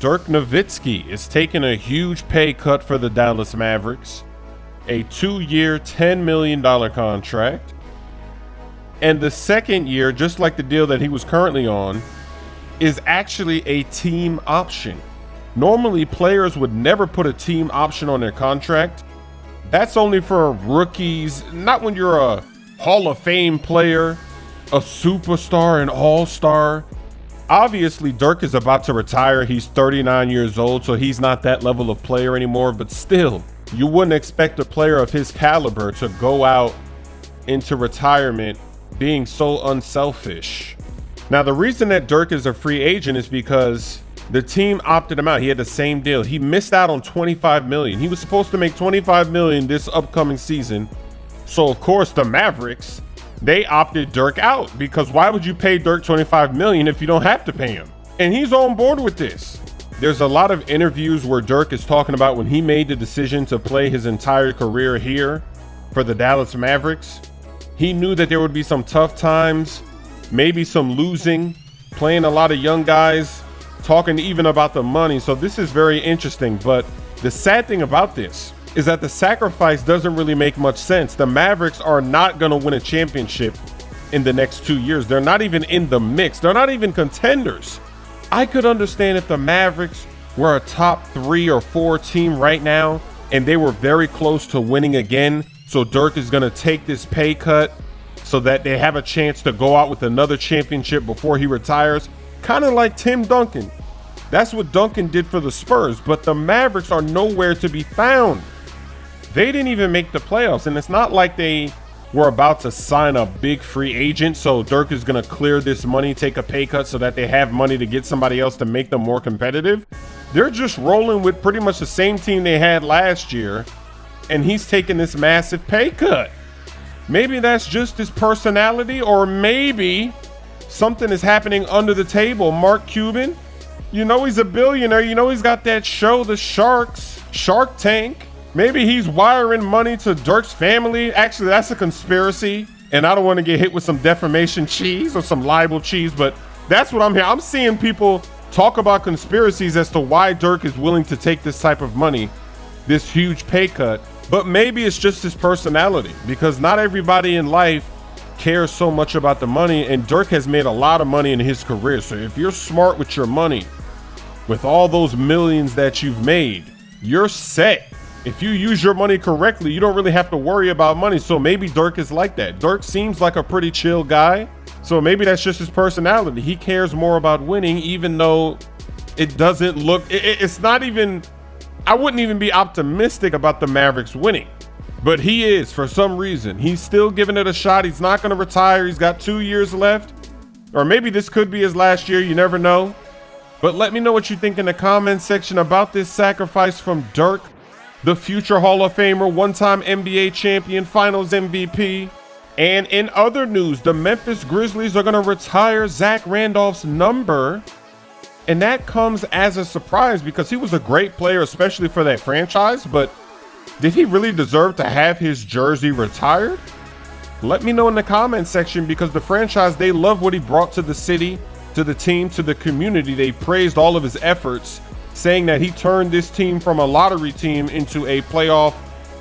Dirk Nowitzki is taking a huge pay cut for the Dallas Mavericks, a 2-year, $10 million contract. And the second year, just like the deal that he was currently on, is actually a team option. Normally, players would never put a team option on their contract. That's only for rookies, not when you're a Hall of Fame player, a superstar, an all-star. Obviously, Dirk is about to retire. He's 39 years old, so he's not that level of player anymore. But still, you wouldn't expect a player of his caliber to go out into retirement being so unselfish. Now, the reason that Dirk is a free agent is because the team opted him out. He had the same deal. He missed out on $25 million. He was supposed to make $25 million this upcoming season. So, of course, the Mavericks, they opted Dirk out, because why would you pay Dirk $25 million if you don't have to pay him? And he's on board with this. There's a lot of interviews where Dirk is talking about when he made the decision to play his entire career here for the Dallas Mavericks. He knew that there would be some tough times, maybe some losing, playing a lot of young guys, talking even about the money. So this is very interesting. But the sad thing about this is that the sacrifice doesn't really make much sense. The Mavericks are not going to win a championship in the next 2 years. They're not even in the mix. They're not even contenders. I could understand if the Mavericks were a top 3 or 4 team right now and they were very close to winning again. So Dirk is going to take this pay cut so that they have a chance to go out with another championship before he retires. Kind of like Tim Duncan. That's what Duncan did for the Spurs, but the Mavericks are nowhere to be found. They didn't even make the playoffs, and it's not like they were about to sign a big free agent, so Dirk is going to clear this money, take a pay cut so that they have money to get somebody else to make them more competitive. They're just rolling with pretty much the same team they had last year, and he's taking this massive pay cut. Maybe that's just his personality, or maybe something is happening under the table. Mark Cuban, you know he's a billionaire. You know he's got that show, The Sharks, Shark Tank. Maybe he's wiring money to Dirk's family. Actually, that's a conspiracy, and I don't want to get hit with some defamation cheese or some libel cheese, but that's what I'm hearing. I'm seeing people talk about conspiracies as to why Dirk is willing to take this type of money, this huge pay cut. But maybe it's just his personality, because not everybody in life cares so much about the money, and Dirk has made a lot of money in his career. So if you're smart with your money, with all those millions that you've made, you're set. If you use your money correctly, you don't really have to worry about money. So maybe Dirk is like that. Dirk seems like a pretty chill guy. So maybe that's just his personality. He cares more about winning, even though it doesn't look, it's not even, I wouldn't even be optimistic about the Mavericks winning. But he is, for some reason. He's still giving it a shot. He's not going to retire. He's got 2 years left. Or maybe this could be his last year. You never know. But let me know what you think in the comments section about this sacrifice from Dirk, the future Hall of Famer, one-time NBA champion, Finals MVP. And in other news, the Memphis Grizzlies are going to retire Zach Randolph's number. And that comes as a surprise because he was a great player, especially for that franchise. But did he really deserve to have his jersey retired? Let me know in the comments section, because the franchise, they love what he brought to the city, to the team, to the community. They praised all of his efforts, saying that he turned this team from a lottery team into a playoff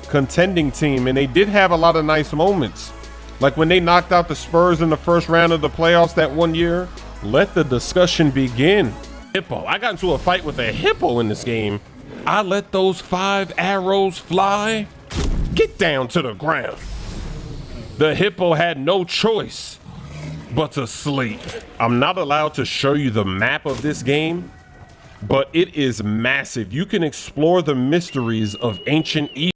contending team. And they did have a lot of nice moments, like when they knocked out the Spurs in the first round of the playoffs that one year. Let the discussion begin. Hippo. I got into a fight with a hippo in this game. I let those 5 arrows fly. Get down to the ground. The hippo had no choice but to sleep. I'm not allowed to show you the map of this game, but it is massive. You can explore the mysteries of ancient Egypt.